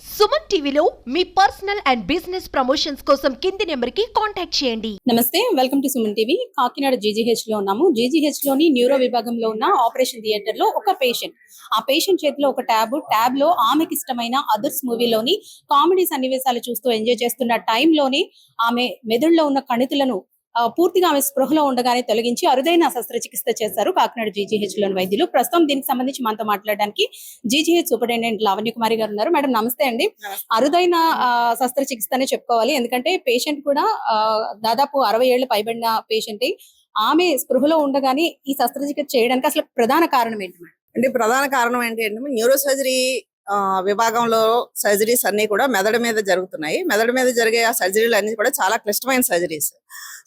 సుమన్ టీవీలో మీ personal and business promotions కోసం కింది నెంబర్కి కాంటాక్ట్ చేయండి. నమస్తే, welcome to Suman TV. Kakinada GGH లో ఉన్నాము. జీజీహెచ్ లోని న్యూరో విభాగంలో ఉన్న ఆపరేషన్ థియేటర్ లో ఒక పేషెంట్. ఆ పేషెంట్ చేతిలో ఒక ట్యాబ్ లో ఆమెకి ఇష్టమైన అదర్స్ మూవీలోని కామెడీ సన్నివేశాలు చూస్తూ ఎంజాయ్ చేస్తున్న టైంలోనే ఆమె మెదడులో ఉన్న కణితులను పూర్తిగా ఆమె స్పృహలో ఉండగానే తొలగించి అరుదైన శస్త్రచికిత్స చేశారు కాకినాడ జీజీహెచ్ లోని వైద్యులు. ప్రస్తుతం దీనికి సంబంధించి మనతో మాట్లాడడానికి జీజీహెచ్ సూపరింటెండెంట్ లావణ్య కుమారి గారు ఉన్నారు. మేడం నమస్తే అండి. అరుదైన శస్త్రచికిత్స అనే చెప్పుకోవాలి, ఎందుకంటే పేషెంట్ కూడా దాదాపు 60 ఏళ్లు పైబడిన పేషెంట్. ఆమె స్పృహలో ఉండగానే ఈ శస్త్రచికిత్స చేయడానికి అసలు ప్రధాన కారణం ఏంటి మేడం? అంటే ప్రధాన కారణం ఏంటి అంటే న్యూరో సర్జరీ విభాగంలో సర్జరీస్ అన్ని కూడా మెదడు మీద జరుగుతున్నాయి. మెదడు మీద జరిగే ఆ సర్జరీలు అన్ని కూడా చాలా క్లిష్టమైన సర్జరీస్.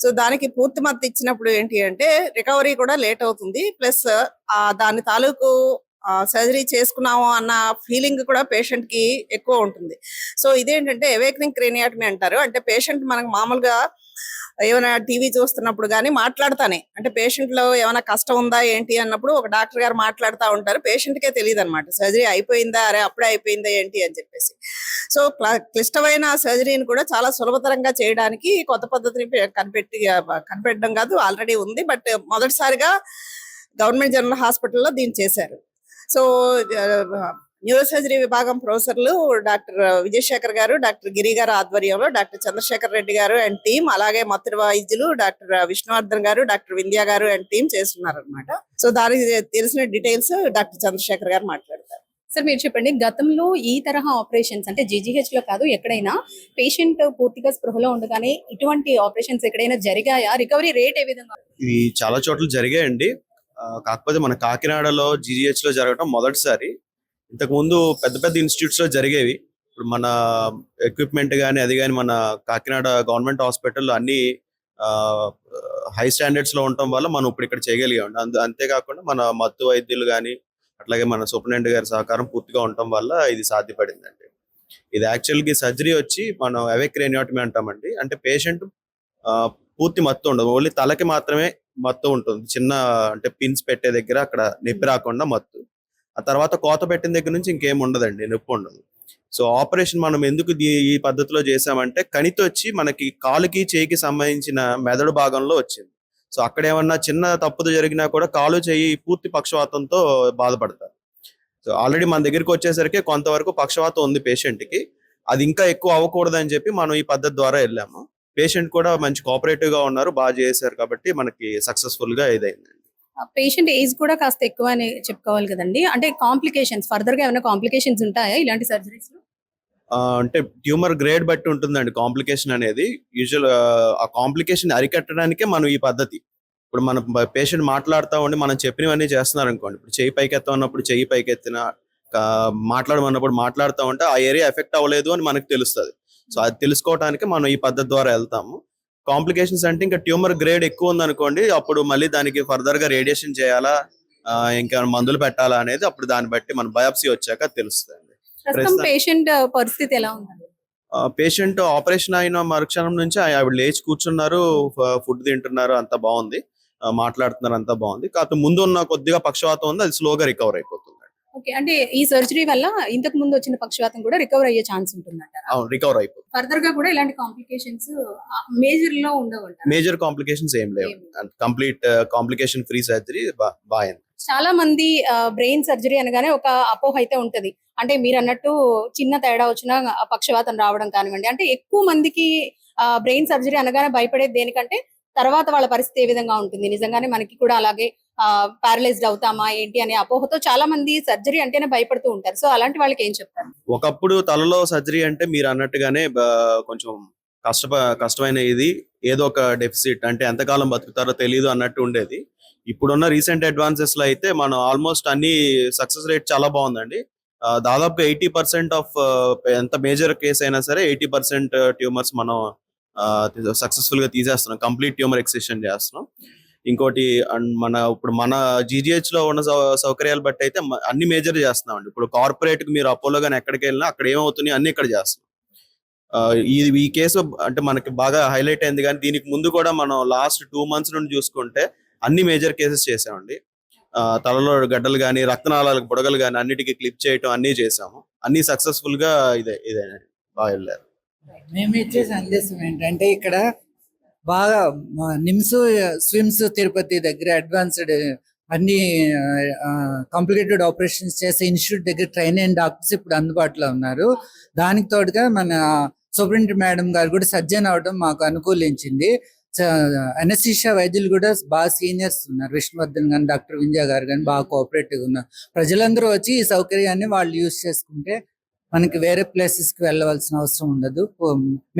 సో దానికి పూర్తి మద్దతు ఇచ్చినప్పుడు ఏంటి అంటే రికవరీ కూడా లేట్ అవుతుంది. ప్లస్ దాని తాలూకు సర్జరీ చేసుకున్నాము అన్న ఫీలింగ్ కూడా పేషెంట్ కి ఎక్కువ ఉంటుంది. సో ఇదేంటంటే అవేకనింగ్ క్రేనియాటమీ అంటారు. అంటే పేషెంట్ మనకు మామూలుగా ఏమైనా టీవీ చూస్తున్నప్పుడు కానీ మాట్లాడతానే, అంటే పేషెంట్ లో ఏమైనా కష్టం ఉందా ఏంటి అన్నప్పుడు ఒక డాక్టర్ గారు మాట్లాడుతూ ఉంటారు. పేషెంట్ కే తెలియదు అనమాట సర్జరీ అయిపోయిందా, అరే అప్పుడే అయిపోయిందా ఏంటి అని చెప్పేసి. సో క్లిష్టమైన సర్జరీని కూడా చాలా సులభతరంగా చేయడానికి కొత్త పద్ధతిని కనిపెట్టడం కాదు, ఆల్రెడీ ఉంది. బట్ మొదటిసారిగా గవర్నమెంట్ జనరల్ హాస్పిటల్లో దీన్ని చేశారు. సో న్యూరో సర్జరీ విభాగం ప్రొఫెసర్లు డాక్టర్ విజయశేఖర్ గారు, డాక్టర్ గిరి గారు ఆధ్వర్యంలో డాక్టర్ చంద్రశేఖర్ రెడ్డి గారు అండ్ టీం, అలాగే మొత్తటి వైద్యులు డాక్టర్ విష్ణువర్ధన్ గారు, డాక్టర్ వింధ్య గారు అండ్ టీం చేస్తున్నారు అనమాట. సో దానికి తెలిసిన డీటెయిల్స్ డాక్టర్ చంద్రశేఖర్ గారు మాట్లాడతారు. సార్ మీరు చెప్పండి, గతంలో ఈ తరహా ఆపరేషన్స్ అంటే జీజీహెచ్ లో కాదు ఎక్కడైనా పేషెంట్ పూర్తిగా స్పృహలో ఉండగానే ఇటువంటి ఆపరేషన్స్ ఎక్కడైనా జరిగాయా? రికవరీ రేట్ ఏ విధంగా? ఇవి చాలా చోట్ల జరిగాయండి. కాకపోతే మన కాకినాడలో జీజీహెచ్ లో జరగడం మొదటిసారి. ఇంతకు ముందు పెద్ద పెద్ద ఇన్స్టిట్యూట్స్ లో జరిగేవి. ఇప్పుడు మన ఎక్విప్మెంట్ కానీ అది కానీ మన కాకినాడ గవర్నమెంట్ హాస్పిటల్లో అన్ని హై స్టాండర్డ్స్ లో ఉండటం వల్ల మనం ఇప్పుడు ఇక్కడ చేయగలిగాం. అంతేకాకుండా మన మత్తు వైద్యులు కానీ అట్లాగే మన సూపరింటెండెంట్ గారి సహకారం పూర్తిగా ఉండటం వల్ల ఇది సాధ్యపడిందండి. ఇది యాక్చువల్గా సర్జరీ వచ్చి మనం అవెక్రేనియాటమీ అంటామండి. అంటే పేషెంట్ పూర్తి మత్తు ఉండదు, ఓన్లీ తలకి మాత్రమే మత్తు ఉంటుంది. చిన్న అంటే పిన్స్ పెట్టే దగ్గర అక్కడ నొప్పి రాకుండా మత్తు. ఆ తర్వాత కోత పెట్టిన దగ్గర నుంచి ఇంకేం ఉండదండి, నొప్పి ఉండదు. సో ఆపరేషన్ మనం ఎందుకు ఈ పద్ధతిలో చేసామంటే కణితి వచ్చి మనకి కాలుకి చేయికి సంబంధించిన మెదడు భాగంలో వచ్చింది. సో అక్కడ ఏమన్నా చిన్న తప్పుదు జరిగినా కూడా కాలు చేయి పూర్తి పక్షవాతంతో బాధపడతారు. సో ఆల్రెడీ మన దగ్గరికి వచ్చేసరికి కొంతవరకు పక్షవాతం ఉంది పేషెంట్కి, అది ఇంకా ఎక్కువ అవ్వకూడదని చెప్పి మనం ఈ పద్ధతి ద్వారా వెళ్ళాము. పేషెంట్ కూడా మంచి కోఆపరేటివ్ గా ఉన్నారు, బాగా చేశారు కాబట్టి మనకి సక్సెస్ఫుల్ గా ఇదైందండి. పేషెంట్ ఏజ్ కూడా కాస్త ఎక్కువ అని చెప్పుకోవాలి కదండి. అంటే కాంప్లికేషన్స్ ఫర్దర్ గా ఏమైనా కాంప్లికేషన్స్ ఉంటాయా ఇలాంటి సర్జరీస్ లో? అంటే ట్యూమర్ గ్రేడ్ బట్టి ఉంటుందండి కాంప్లికేషన్ అనేది. యూజువల్ ఆ కాంప్లికేషన్ అరికట్టడానికే మనం ఈ పద్ధతి. ఇప్పుడు మన పేషెంట్ మాట్లాడుతూ ఉండి మనం చెప్పినవన్నీ చేస్తున్నారు అనుకోండి. ఇప్పుడు చెయ్యి పైకెత్తన్నప్పుడు చెయ్యి పైకెత్తిన, మాట్లాడమన్నప్పుడు మాట్లాడుతూ ఉంటే ఆ ఏరియా ఎఫెక్ట్ అవ్వలేదు అని మనకు తెలుస్తుంది. సో అది తెలుసుకోవడానికి మనం ఈ పద్ధతి ద్వారా వెళ్తాము. కాంప్లికేషన్స్ అంటే ఇంకా ట్యూమర్ గ్రేడ్ ఎక్కువ ఉంది అనుకోండి, అప్పుడు మళ్ళీ దానికి ఫర్దర్ గా రేడియేషన్ చేయాలా, ఇంకా మందులు పెట్టాలా అనేది అప్పుడు దాన్ని బట్టి మన బయాప్సీ వచ్చాక తెలుస్తుంది. పేషెంట్ పరిస్థితి ఎలా ఉంది? పేషెంట్ ఆపరేషన్ అయిన మరుక్షణం నుంచి ఆవిడ లేచి కూర్చున్నారు, ఫుడ్ తింటున్నారు, అంతా బాగుంది, మాట్లాడుతున్నారు, అంతా బాగుంది. కాకపోతే ముందు ఉన్న కొద్దిగా పక్షవాతం ఉంది, అది స్లోగా రికవర్ అయిపోతుంది. ఓకే, అంటే ఈ సర్జరీ వల్ల ఇంతకు ముందు వచ్చిన పక్షవాతం కూడా రికవర్ అయ్యే ఛాన్స్ ఉంటుందంటారా? అవును, రికవర్ అయిపోతుంది. ఫర్దర్ గా కూడా ఇలాంటి కాంప్లికేషన్స్ మేజర్ లో ఉండవు. మేజర్ కాంప్లికేషన్స్ ఏం లేవు, కంప్లీట్ కాంప్లికేషన్ ఫ్రీ సర్జరీ బాగా. చాలా మంది బ్రెయిన్ సర్జరీ అనగానే ఒక అపోహ అయితే ఉంటది. అంటే మీరు అన్నట్టు చిన్న తేడా వచ్చినా పక్షవాతం రావడం కానివ్వండి, అంటే ఎక్కువ మందికి బ్రెయిన్ సర్జరీ అనగానే భయపడేది దేనికంటే తర్వాత వాళ్ళ పరిస్థితి ఏ విధంగా ఉంటుంది, నిజంగానే మనకి కూడా అలాగే పారలైజ్డ్ అవుతామా ఏంటి అనే అపోహతో చాలా మంది సర్జరీ అంటేనే భయపడుతూ ఉంటారు. సో అలాంటి వాళ్ళకి ఏం చెప్తారు? ఒకప్పుడు తలలో సర్జరీ అంటే మీరు అన్నట్టుగానే కొంచెం కష్టమైన ఇది, ఏదో ఒక డెఫిసిట్, అంటే ఎంతకాలం బతుకుతారో తెలియదు అన్నట్టు ఉండేది. ఇప్పుడున్న రీసెంట్ అడ్వాన్సెస్ లో అయితే మనం ఆల్మోస్ట్ అన్ని సక్సెస్ రేట్ చాలా బాగుందండి. దాదాపు 80% ఆఫ్ ఎంత మేజర్ కేసు అయినా సరే 80% ట్యూమర్స్ మనం సక్సెస్ఫుల్ గా తీసేస్తున్నాం, కంప్లీట్ ట్యూమర్ ఎక్సిషన్ చేస్తున్నాం. ఇంకోటి ఇప్పుడు మన జీజీహెచ్ లో ఉన్న సౌకర్యాలు బట్టి అయితే అన్ని మేజర్ చేస్తున్నాం అండి. ఇప్పుడు కార్పొరేట్ కి మీరు అపోలో గానీ ఎక్కడికి వెళ్ళినా అక్కడ ఏమవుతున్నాయి అన్ని ఇక్కడ చేస్తున్నాం. ఈ కేసు అంటే మనకి బాగా హైలైట్ అయింది. కానీ దీనికి ముందు కూడా మనం లాస్ట్ 2 months నుండి చూసుకుంటే అన్ని మేజర్ కేసెస్ చేసామండి. తలలో గడ్డలు కానీ రక్తనాళాలకు బుడగలు కానీ అన్నిటికీ క్లిప్ చేయటం అన్నీ చేసాము. అన్నీ సక్సెస్ఫుల్ గా ఇదే బాగా వెళ్ళారు. మేము ఇచ్చే సందేశం ఏంటంటే ఇక్కడ బాగా నిమ్స్ స్విమ్స్ తిరుపతి దగ్గర అడ్వాన్స్డ్ అన్ని కాంప్లికేటెడ్ ఆపరేషన్స్ చేసే ఇన్స్టిట్యూట్ దగ్గర ట్రైన్ అయిన డాక్టర్స్ ఇప్పుడు అందుబాటులో ఉన్నారు. దానికి తోడుగా మన సూపరింటెండెంట్ మేడం గారు కూడా సర్జన్ అవడం మాకు అనుకూలించింది. అనస్థీషియా వైద్యులు కూడా బాగా సీనియర్స్ ఉన్నారు. విష్ణువర్ధన్ గాని డాక్టర్ వింజా గారు కానీ బాగా కోఆపరేటివ్ ఉన్నారు. ప్రజలందరూ వచ్చి ఈ సౌకర్యాన్ని వాళ్ళు యూజ్ చేసుకుంటే మనకి వేరే ప్లేసెస్ కి వెళ్ళవలసిన అవసరం ఉండదు.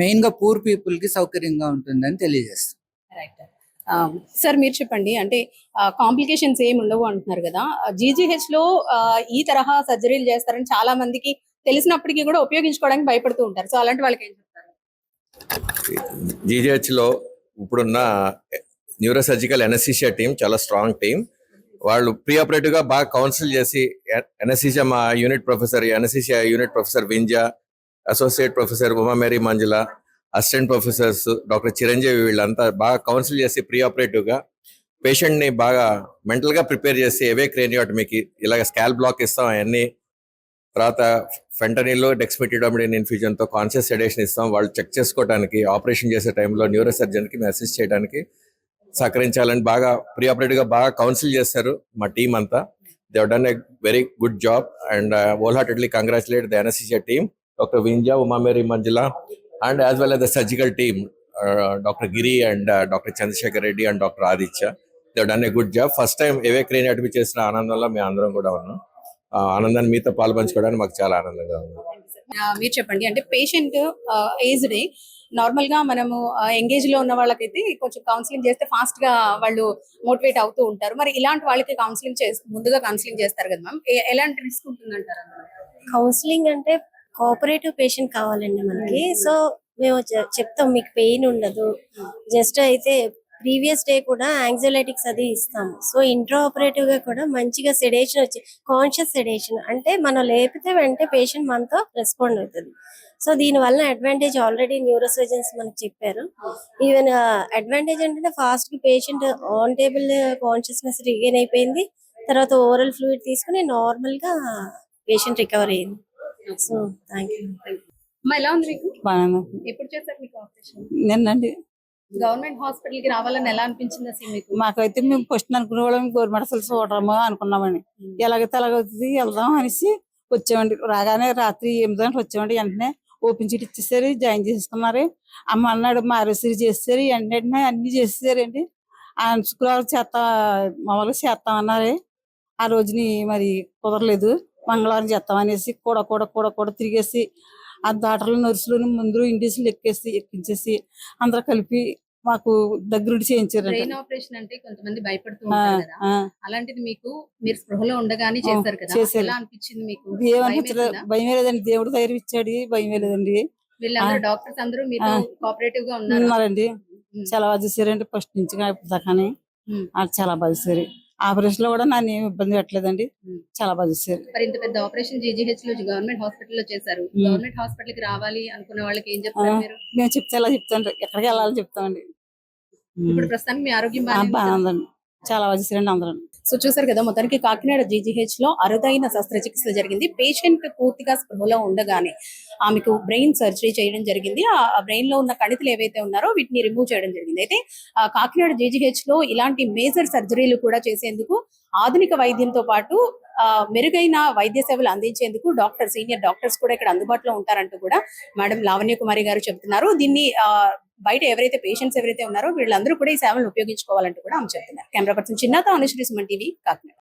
మెయిన్ గా పూర్ పీపుల్ కి సౌకర్యంగా ఉంటుందని తెలియజేస్తాం. సార్ మీరు చెప్పండి, అంటే కాంప్లికేషన్స్ ఏమి ఉండవు అంటున్నారు కదా, జీజీహెచ్ లో ఈ తరహా సర్జరీలు చేస్తారని చాలా మందికి తెలిసినప్పటికీ కూడా ఉపయోగించుకోవడానికి భయపడుతూ ఉంటారు. సో అలాంటి వాళ్ళకి ఏం చెప్తారు? జీజీహెచ్ లో ఇప్పుడున్న న్యూరో సర్జికల్ ఎనస్థీషియా టీం చాలా స్ట్రాంగ్ టీం. వాళ్ళు ప్రీ ఆపరేటివ్ గా బాగా కౌన్సిల్ చేసి ఎనస్థీషియా మా anaesthesia unit professor Vinja, associate professor Umamary Manjula, assistant professors doctor Chiranjeevi వీళ్ళంతా బాగా కౌన్సిల్ చేసి ప్రీ ఆపరేటివ్ గా పేషెంట్ ని బాగా మెంటల్ గా ప్రిపేర్ చేసి ఏవే క్రేనియోటమీకి ఇలాగ స్కాల్ బ్లాక్ ఇస్తాం, అవన్నీ తర్వాత ఫెంటనిల్ డెక్స్మెథాజోలిన్ ఇన్ఫ్యూజన్ తో కాన్షియస్ సెడేషన్ ఇస్తాం. వాళ్ళు చెక్ చేసుకోవడానికి ఆపరేషన్ చేసే టైంలో న్యూరో సర్జన్ కి మేము అసిస్ట్ చేయడానికి సహకరించాలని బాగా ప్రీ ఆపరేటివ్ గా బాగా కౌన్సిల్ చేస్తారు మా టీం అంతా. They have done a very good job and whole heartedly congratulate the anaesthesia team, doctor Vinja, Umamary Manjula and as well as the surgical team, Dr. Giri and Dr. Chandrasekhar Reddy and Dr. Aditya. They have done a good job. First time ఏవే క్రేనియోటమీ చేసిన ఆనందంలో మేము అందరం కూడా ఉన్నాం. ఆనందాన్ని మీతో పాల్పంచుకోవడానికి మాకు చాలా ఆనందంగా ఉంది. మీరు చెప్పండి, అంటే పేషెంట్ ఏజ్డ్ నార్మల్ గా మనము ఎంగేజ్ లో ఉన్న వాళ్ళకైతే కొంచెం కౌన్సిలింగ్ చేస్తే ఫాస్ట్ గా వాళ్ళు మోటివేట్ అవుతూ ఉంటారు. మరి ఇలాంటి వాళ్ళకి కౌన్సిలింగ్ ముందుగా కౌన్సిలింగ్ చేస్తారు కదా మ్యామ్, ఎలాంటి రిస్క్ ఉంటుందంటారు? కౌన్సిలింగ్ అంటే కోఆపరేటివ్ పేషెంట్ కావాలండి మనకి. సో మేము చెప్తాం మీకు పెయిన్ ఉండదు, జస్ట్ అయితే ప్రీవియస్ డే కూడా యాంగ్జైటిక్స్ అది ఇస్తాము. సో ఇంట్రా ఆపరేటివ్ గా కూడా మంచిగా సెడేషన్ వచ్చి కాన్షియస్ సెడేషన్ అంటే మనం లేపితే వెంటనే పేషెంట్ మనతో రెస్పాండ్ అవుతుంది. సో దీని వల్ల అడ్వాంటేజ్ ఆల్రెడీ న్యూరో సర్జన్స్ మనకు చెప్పారు. ఈవెన్ అడ్వాంటేజ్ అంటే ఫాస్ట్ గా patient on table consciousness regain అయిపోయింది, తర్వాత ఓరల్ ఫ్లూయిడ్ తీసుకుని నార్మల్ గా పేషెంట్ రికవర్ అయింది. So thank you. ఎలా ఉంది మీకు? బాగా ఎప్పుడు చేశారు మీకు ఆపరేషన్? నిన్నండి గవర్నమెంట్ హాస్పిటల్ కి రావాలని ఎలా అనిపించింది అసలు మీకు? మాకైతే మేము ఫస్ట్ అనుకునే వాళ్ళం గవర్నమెంట్ అసలు చూడము అనుకున్నామని, ఎలాగైతే అలాగవుతుంది వెళ్దాం అనేసి వచ్చామండి. రాగానే రాత్రి 8 గంటలకు వచ్చామండి. వెంటనే ఓపెన్ సీట్ ఇచ్చేసారు, జాయిన్ చేసుకున్నారు. అమ్మ అన్నాడు మారేసరి చేసేసారు, వెంటనే అన్ని చేసేసారండి. శుక్రవారం మామూలుగా చేస్తామన్నారు. ఆ రోజుని మరి కుదరలేదు, మంగళవారం చేస్తామనేసి కూడా తిరిగేసి ఆ డాక్టర్లు నర్సులు ముందు ఇండియన్స్లు ఎక్కించేసి అందరూ కలిపి మాకు దగ్గరుండి చేయించారు. బ్రెయిన్ ఆపరేషన్ అంటే కొంతమంది భయపడుతూ ఉంటారు కదా, అలాంటిది మీరు స్పృహలో ఉండగానే చేశారు కదా, ఎలా అనిపించింది మీకు? భయమే లేదండి, దేవుడు ధైర్యం ఇచ్చాడు, భయమే లేదండి. వీళ్ళందరూ డాక్టర్స్ అందరూ మీతో కోఆపరేటివ్ గా ఉన్నారండి. చాలా బాగా చేశారండి, ఫస్ట్ నుంచి ఇప్పుడు దాకానే చాలా బాగా చేశారు. ఆపరేషన్ లో కూడా నన్ను ఏమి ఇబ్బంది పెట్టలేదండి, చాలా బాగా చేశారు. మరి ఇంత పెద్ద ఆపరేషన్ జీజీహెచ్ లో గవర్నమెంట్ హాస్పిటల్ లో చేశారు. గవర్నమెంట్ హాస్పిటల్ కి రావాలి అనుకునే వాళ్ళకి ఏం చెప్తారు మీరు? మేము చెప్తే ఎలా చెప్తాండి, ఎక్కడికి వెళ్ళాలని చెప్తామండి. ఇప్పుడు ప్రస్తుతానికి మీ ఆరోగ్యం బాగుందండి, చాలా బాగా చేశారండి అందరూ. సో చూసారు కదా, మొత్తానికి కాకినాడ జీజీహెచ్ లో అరుదైన శస్త్రచికిత్స జరిగింది. పేషెంట్ పూర్తిగా స్పృహలో ఉండగానే ఆమెకు బ్రెయిన్ సర్జరీ చేయడం జరిగింది. ఆ బ్రెయిన్ లో ఉన్న కణితులు ఏవైతే ఉన్నారో వీటిని రిమూవ్ చేయడం జరిగింది. అయితే కాకినాడ జీజీహెచ్ లో ఇలాంటి మేజర్ సర్జరీలు కూడా చేసేందుకు ఆధునిక వైద్యంతో పాటు మెరుగైన వైద్య సేవలు అందించేందుకు సీనియర్ డాక్టర్స్ కూడా ఇక్కడ అందుబాటులో ఉంటారంటూ కూడా మేడం లావణ్య కుమారి గారు చెప్తున్నారు. దీన్ని బయట పేషెంట్స్ ఎవరైతే ఉన్నారో వీళ్ళందరూ కూడా ఈ సేవలను ఉపయోగించుకోవాలంటూ కూడా ఆమె చెప్తున్నారు. కెమెరా పర్సన్ చిన్నతో అనుశ్రీ సుమన్ టీవీ, కాకినాడ.